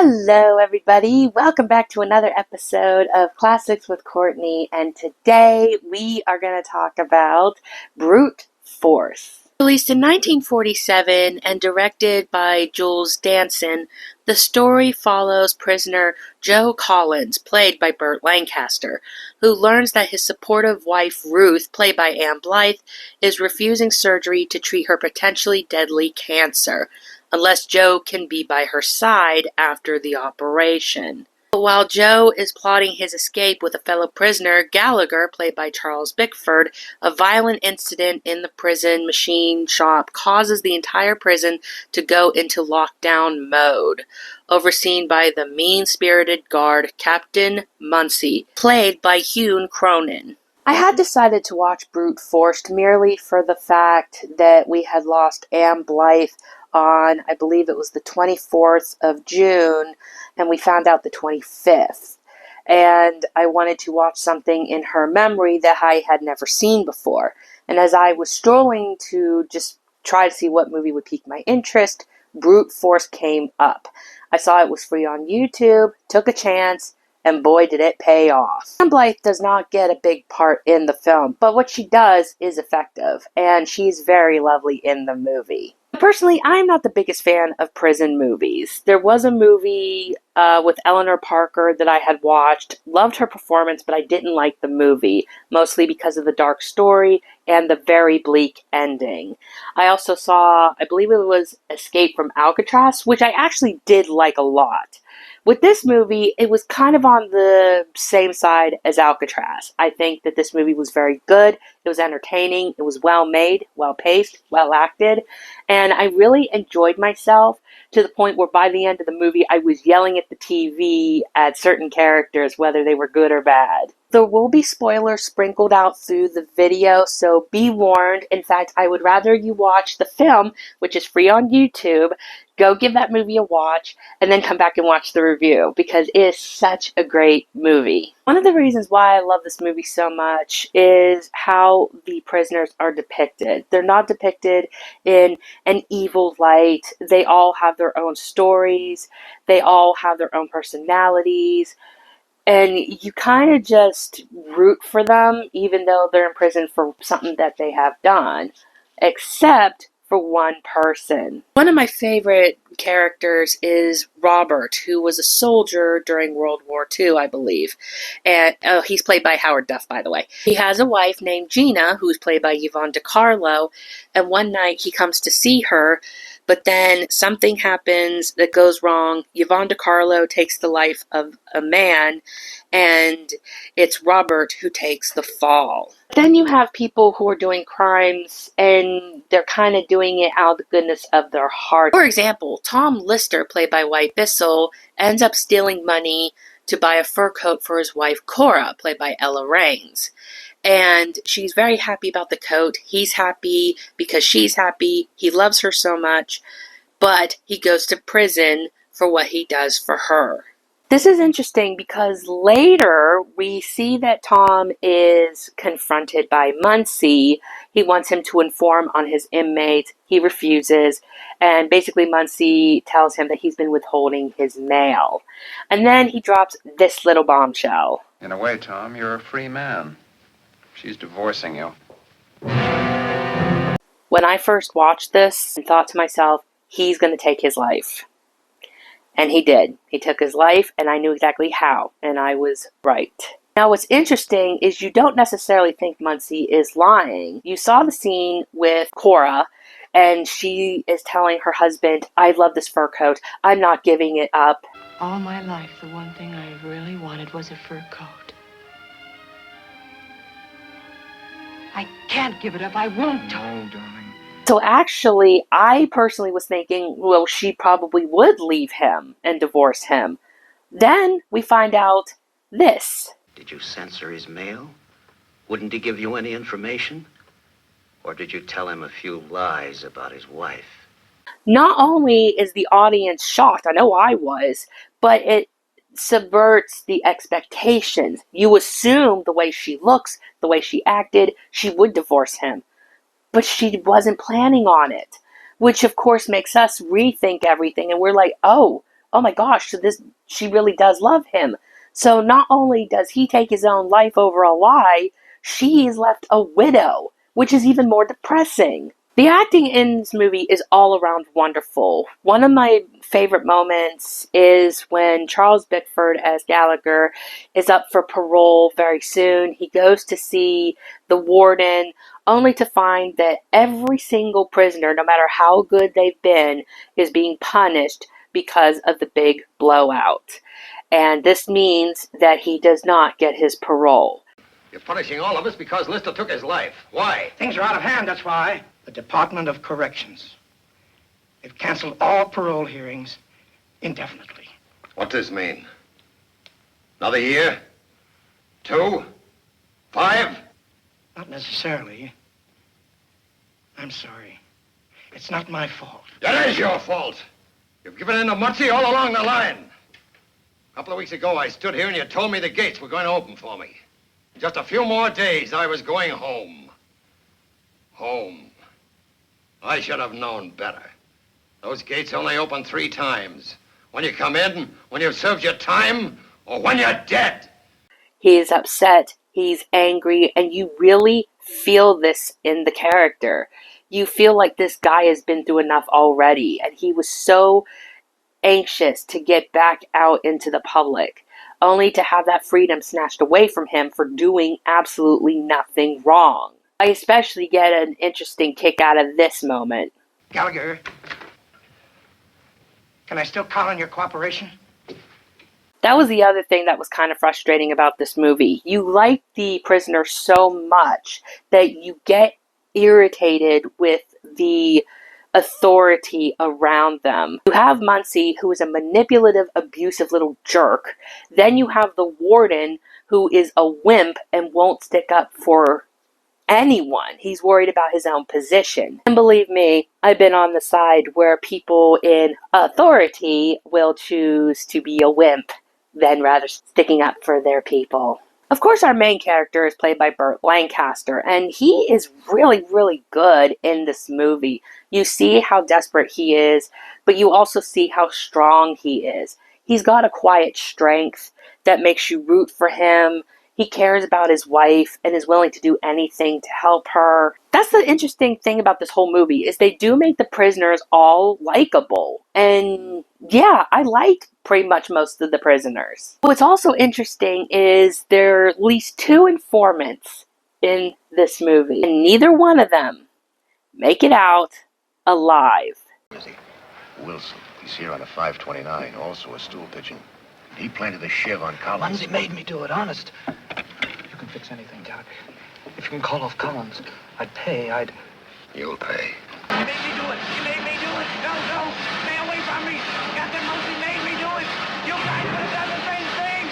Hello, everybody. Welcome back to another episode of Classics with Courtney. And today we are going to talk about Brute Force. Released in 1947 and directed by Jules Danson, the story follows prisoner Joe Collins, played by Burt Lancaster, who learns that his supportive wife Ruth, played by Ann Blyth, is refusing surgery to treat her potentially deadly cancer, unless Joe can be by her side after the operation. But while Joe is plotting his escape with a fellow prisoner, Gallagher, played by Charles Bickford, a violent incident in the prison machine shop causes the entire prison to go into lockdown mode, overseen by the mean-spirited guard Captain Muncy, played by Hugh Cronin. I had decided to watch Brute Force merely for the fact that we had lost Ann Blyth on, I believe it was the 24th of June, and we found out the 25th. And I wanted to watch something in her memory that I had never seen before. And as I was strolling to just try to see what movie would pique my interest, Brute Force came up. I saw it was free on YouTube, took a chance, and boy did it pay off. Ann Blyth does not get a big part in the film, but what she does is effective, and she's very lovely in the movie. Personally, I'm not the biggest fan of prison movies. There was a movie with Eleanor Parker that I had watched, loved her performance, but I didn't like the movie, mostly because of the dark story and the very bleak ending. I also saw, I believe it was Escape from Alcatraz, which I actually did like a lot. With this movie, it was kind of on the same side as Alcatraz. I think that this movie was very good. It was entertaining. It was well made, well paced, well acted. And I really enjoyed myself to the point where by the end of the movie, I was yelling at the TV at certain characters, whether they were good or bad. There will be spoilers sprinkled out through the video, so be warned. In fact, I would rather you watch the film, which is free on YouTube. Go give that movie a watch, and then come back and watch the review, because it is such a great movie. One of the reasons why I love this movie so much is how the prisoners are depicted. They're not depicted in an evil light. They all have their own stories. They all have their own personalities. And you kind of just root for them, even though they're in prison for something that they have done. Except for one person. One of my favorite characters is Robert, who was a soldier during World War II, I believe. And he's played by Howard Duff, by the way. He has a wife named Gina, who's played by Yvonne De Carlo, and one night he comes to see her, but then something happens that goes wrong. Yvonne De Carlo takes the life of a man, and it's Robert who takes the fall. Then you have people who are doing crimes, and they're kind of doing it out of the goodness of their heart. For example, Tom Lister, played by White Bissell, ends up stealing money to buy a fur coat for his wife Cora, played by Ella Raines. And she's very happy about the coat. He's happy because she's happy. He loves her so much. But he goes to prison for what he does for her. This is interesting because later we see that Tom is confronted by Muncy. He wants him to inform on his inmates. He refuses. And basically Muncy tells him that he's been withholding his mail. And then he drops this little bombshell. In a way, Tom, you're a free man. She's divorcing you. When I first watched this, I thought to myself, he's going to take his life. And he did. He took his life, and I knew exactly how, and I was right. Now, what's interesting is you don't necessarily think Muncy is lying. You saw the scene with Cora, and she is telling her husband, I love this fur coat. I'm not giving it up. All my life, the one thing I really wanted was a fur coat. I can't give it up. I won't. No, darling. So actually, I personally was thinking, well, she probably would leave him and divorce him. Then we find out this. Did you censor his mail? Wouldn't he give you any information? Or did you tell him a few lies about his wife? Not only is the audience shocked, I know I was, but it subverts the expectations. You assume the way she looks, the way she acted, she would divorce him. But she wasn't planning on it, which of course makes us rethink everything. And we're like, oh, oh my gosh, so she really does love him. So not only does he take his own life over a lie, she is left a widow, which is even more depressing. The acting in this movie is all around wonderful. One of my favorite moments is when Charles Bickford as Gallagher is up for parole very soon. He goes to see the warden only to find that every single prisoner, no matter how good they've been, is being punished because of the big blowout. And this means that he does not get his parole. You're punishing all of us because Lister took his life. Why? Things are out of hand, that's why. The Department of Corrections. They've canceled all parole hearings indefinitely. What does this mean? Another year? 2? 5? Not necessarily. I'm sorry. It's not my fault. It is your fault. You've given in to Mutzi all along the line. A couple of weeks ago, I stood here and you told me the gates were going to open for me. In just a few more days, I was going home. Home. I should have known better. Those gates only open 3 times. When you come in, when you've served your time, or when you're dead. He is upset, he's angry, and you really feel this in the character. You feel like this guy has been through enough already, and he was so anxious to get back out into the public, only to have that freedom snatched away from him for doing absolutely nothing wrong. I especially get an interesting kick out of this moment. Gallagher, can I still count on your cooperation? That was the other thing that was kind of frustrating about this movie. You like the prisoner so much that you get irritated with the authority around them. You have Muncie, who is a manipulative, abusive little jerk. Then you have the warden, who is a wimp and won't stick up for anyone. He's worried about his own position. And believe me, I've been on the side where people in authority will choose to be a wimp than rather sticking up for their people. Of course, our main character is played by Burt Lancaster, and he is really, really good in this movie. You see how desperate he is, but you also see how strong he is. He's got a quiet strength that makes you root for him. He cares about his wife and is willing to do anything to help her. That's the interesting thing about this whole movie, is they do make the prisoners all likable. And yeah, I like pretty much most of the prisoners. What's also interesting is there are at least 2 informants in this movie, and neither one of them make it out alive. Wilson. He's here on a 529, also a stool pigeon. He planted a shiv on Collins. Lindsay made me do it, honest. You can fix anything, Doc. If you can call off Collins, I'd pay, You'll pay. He made me do it. He made me do it. No, no. Stay away from me. Captain Muncie made me do it. You guys would have done the same thing.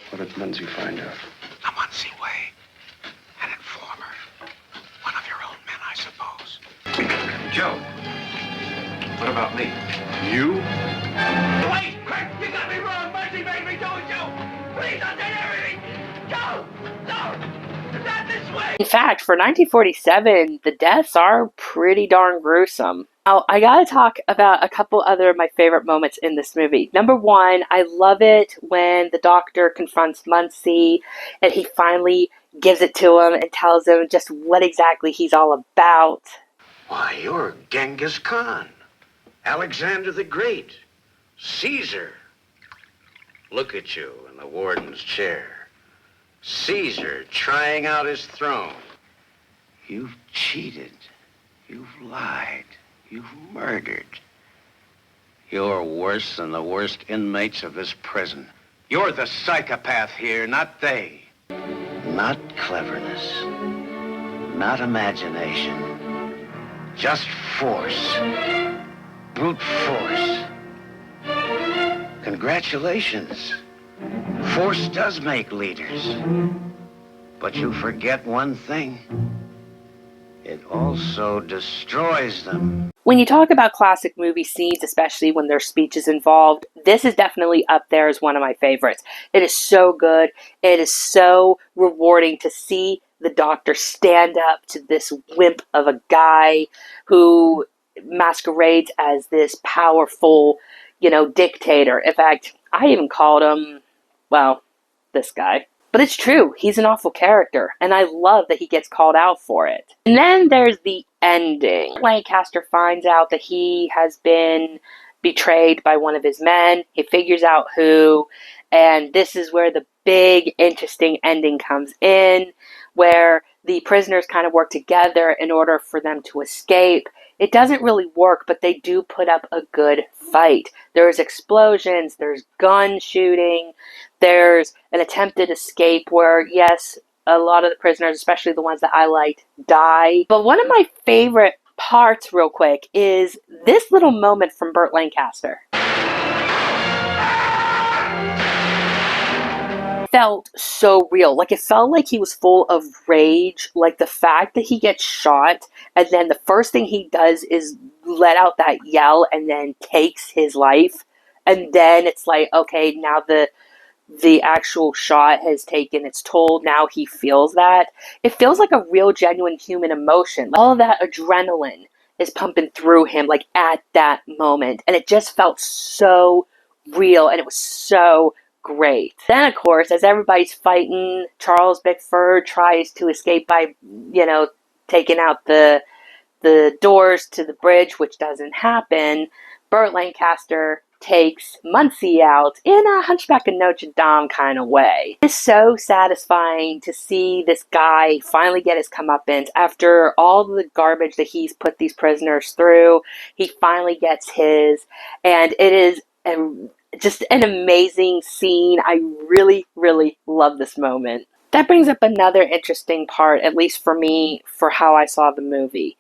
What did Lindsay find out? The Muncie way. An informer. One of your own men, I suppose. Joe. What about me? You? Wait! Quick! You got me wrong! Muncie made me do it, Joe! Please, I'll tell you everything! Joe! No! It's not this way! In fact, for 1947, the deaths are pretty darn gruesome. Now, I gotta talk about a couple other of my favorite moments in this movie. Number 1, I love it when the doctor confronts Muncie and he finally gives it to him and tells him just what exactly he's all about. Why, you're Genghis Khan, Alexander the Great, Caesar. Look at you in the warden's chair. Caesar trying out his throne. You've cheated. You've lied. You've murdered. You're worse than the worst inmates of this prison. You're the psychopath here, not they. Not cleverness. Not imagination. Just force. Brute force. Congratulations. Force does make leaders. But you forget one thing. It also destroys them. When you talk about classic movie scenes, especially when there's speeches involved, this is definitely up there as one of my favorites. It is so good. It is so rewarding to see the doctor stand up to this wimp of a guy who masquerades as this powerful, dictator. In fact, I even called him, well, this guy. But it's true, he's an awful character, and I love that he gets called out for it. And then there's the ending. Lancaster finds out that he has been betrayed by one of his men. He figures out who, and this is where the big, interesting ending comes in, where the prisoners kind of work together in order for them to escape. It doesn't really work, but they do put up a good fight. There's explosions, there's gun shooting, there's an attempted escape where, yes, a lot of the prisoners, especially the ones that I liked, die. But one of my favorite parts, real quick, is this little moment from Burt Lancaster. Felt so real. Like, it felt like he was full of rage. Like, the fact that he gets shot and then the first thing he does is let out that yell and then takes his life. And then it's like, okay, now the actual shot has taken its toll. Now he feels that. It feels like a real, genuine human emotion. All of that adrenaline is pumping through him, like, at that moment. And it just felt so real, and it was so great. Then, of course, as everybody's fighting, Charles Bickford tries to escape by, taking out the doors to the bridge, which doesn't happen. Burt Lancaster takes Muncie out in a Hunchback of Notre Dame kind of way. It's so satisfying to see this guy finally get his comeuppance after all the garbage that he's put these prisoners through. He finally gets his, and it is just an amazing scene. I really, really love this moment. That brings up another interesting part, at least for me, for how I saw the movie.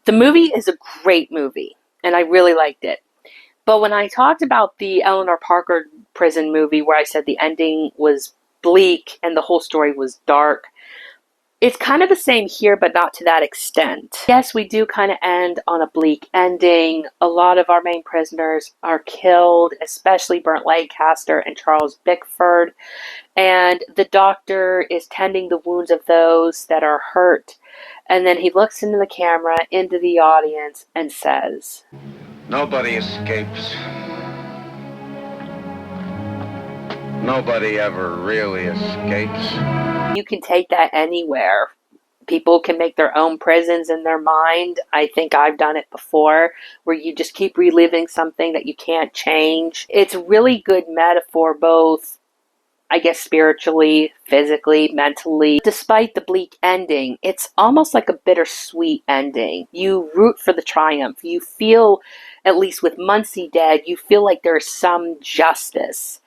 The movie is a great movie, and I really liked it. But when I talked about the Eleanor Parker prison movie, where I said the ending was bleak and the whole story was dark, it's kind of the same here, but not to that extent. Yes, we do kind of end on a bleak ending. A lot of our main prisoners are killed, especially Burt Lancaster and Charles Bickford. And the doctor is tending the wounds of those that are hurt. And then he looks into the camera, into the audience, and says, Nobody escapes. Nobody ever really escapes. you can take that anywhere. People can make their own prisons in their mind. I think I've done it before, where you just keep reliving something that you can't change. It's a really good metaphor, both, I guess, spiritually, physically, mentally. Despite the bleak ending, it's almost like a bittersweet ending. You root for the triumph. You feel, at least with Muncie dead, you feel like there's some justice.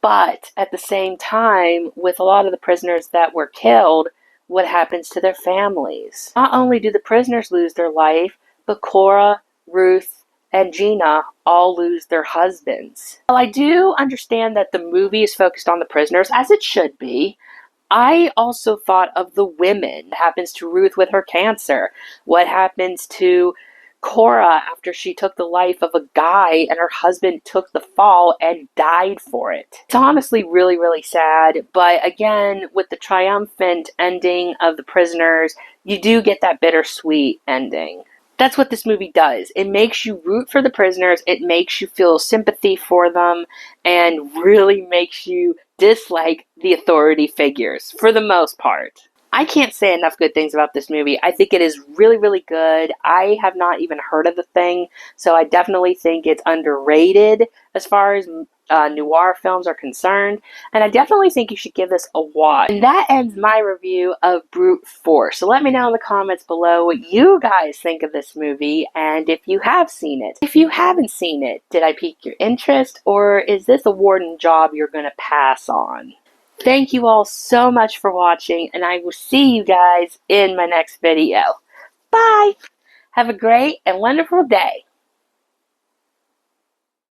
But at the same time, with a lot of the prisoners that were killed, what happens to their families? Not only do the prisoners lose their life, but Cora, Ruth, and Gina all lose their husbands. While I do understand that the movie is focused on the prisoners, as it should be, I also thought of the women. What happens to Ruth with her cancer? What happens to Cora after she took the life of a guy and her husband took the fall and died for it? It's honestly really, really sad, but again, with the triumphant ending of the prisoners, you do get that bittersweet ending. That's what this movie does. It makes you root for the prisoners, it makes you feel sympathy for them, and really makes you dislike the authority figures, for the most part. I can't say enough good things about this movie. I think it is really, really good. I have not even heard of the thing, so I definitely think it's underrated as far as noir films are concerned, and I definitely think you should give this a watch. And that ends my review of Brute Force. So let me know in the comments below what you guys think of this movie, and if you have seen it. If you haven't seen it, did I pique your interest, or is this a warden job you're going to pass on? Thank you all so much for watching, and I will see you guys in my next video. Bye! Have a great and wonderful day.